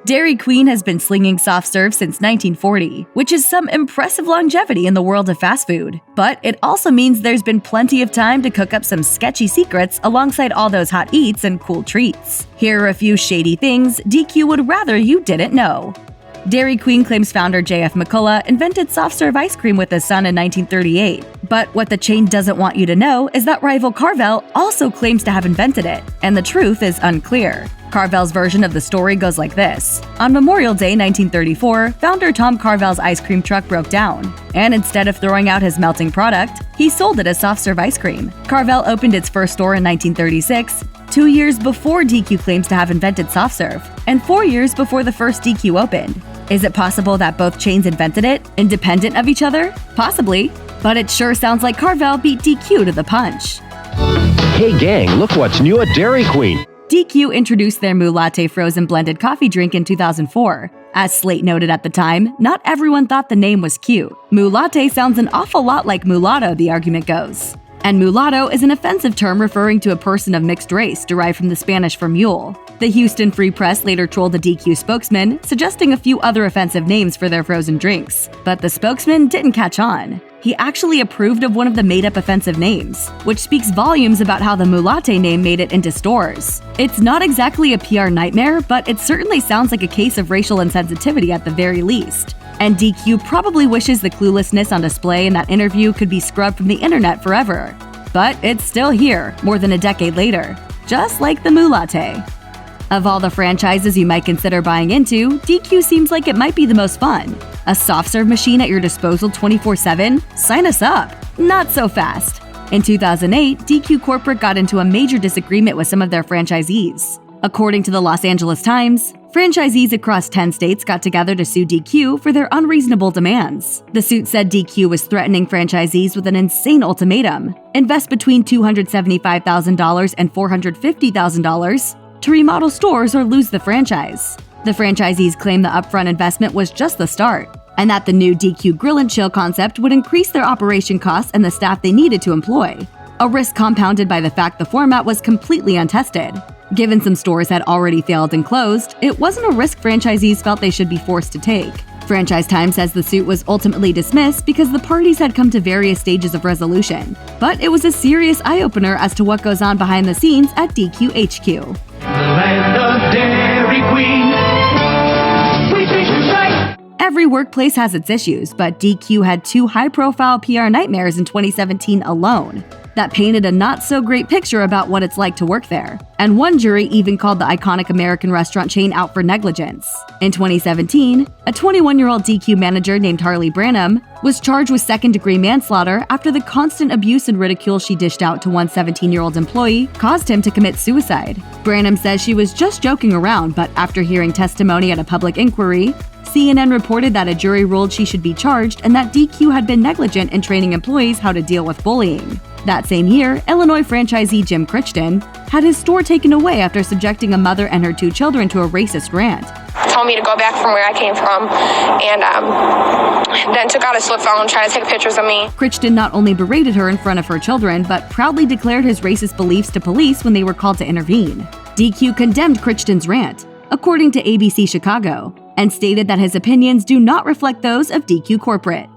Dairy Queen has been slinging soft serve since 1940, which is some impressive longevity in the world of fast food. But it also means there's been plenty of time to cook up some sketchy secrets alongside all those hot eats and cool treats. Here are a few shady things DQ would rather you didn't know. Dairy Queen claims founder J.F. McCullough invented soft-serve ice cream with his son in 1938. But what the chain doesn't want you to know is that rival Carvel also claims to have invented it, and the truth is unclear. Carvel's version of the story goes like this. On Memorial Day 1934, founder Tom Carvel's ice cream truck broke down, and instead of throwing out his melting product, he sold it as soft-serve ice cream. Carvel opened its first store in 1936, 2 years before DQ claims to have invented soft serve, and 4 years before the first DQ opened. Is it possible that both chains invented it, independent of each other? Possibly, but it sure sounds like Carvel beat DQ to the punch. Hey gang, look what's new at Dairy Queen. DQ introduced their Moo Latte frozen blended coffee drink in 2004. As Slate noted at the time, not everyone thought the name was cute. Moo Latte sounds an awful lot like mulatto, the argument goes. And mulatto is an offensive term referring to a person of mixed race derived from the Spanish for mule. The Houston Free Press later trolled a DQ spokesman, suggesting a few other offensive names for their frozen drinks. But the spokesman didn't catch on. He actually approved of one of the made-up offensive names, which speaks volumes about how the Mulatte name made it into stores. It's not exactly a PR nightmare, but it certainly sounds like a case of racial insensitivity at the very least. And DQ probably wishes the cluelessness on display in that interview could be scrubbed from the internet forever. But it's still here, more than a decade later, just like the Mulatte. Of all the franchises you might consider buying into, DQ seems like it might be the most fun. A soft-serve machine at your disposal 24/7? Sign us up! Not so fast. In 2008, DQ Corporate got into a major disagreement with some of their franchisees. According to the Los Angeles Times, franchisees across 10 states got together to sue DQ for their unreasonable demands. The suit said DQ was threatening franchisees with an insane ultimatum: invest between $275,000 and $450,000 to remodel stores or lose the franchise. The franchisees claim the upfront investment was just the start, and that the new DQ Grill and Chill concept would increase their operation costs and the staff they needed to employ, a risk compounded by the fact the format was completely untested. Given some stores had already failed and closed, it wasn't a risk franchisees felt they should be forced to take. Franchise Times says the suit was ultimately dismissed because the parties had come to various stages of resolution, but it was a serious eye-opener as to what goes on behind the scenes at DQ HQ. The land of Dairy Queen. We treat you right. Every workplace has its issues, but DQ had 2 high-profile PR nightmares in 2017 alone that painted a not-so-great picture about what it's like to work there. And one jury even called the iconic American restaurant chain out for negligence. In 2017, a 21-year-old DQ manager named Harley Branham was charged with second-degree manslaughter after the constant abuse and ridicule she dished out to one 17-year-old employee caused him to commit suicide. Branham says she was just joking around, but after hearing testimony at a public inquiry, CNN reported that a jury ruled she should be charged and that DQ had been negligent in training employees how to deal with bullying. That same year, Illinois franchisee Jim Crichton had his store taken away after subjecting a mother and her 2 children to a racist rant. Told me to go back from where I came from, and then took out a flip phone and tried to take pictures of me. Crichton not only berated her in front of her children, but proudly declared his racist beliefs to police when they were called to intervene. DQ condemned Crichton's rant, according to ABC Chicago, and stated that his opinions do not reflect those of DQ Corporate.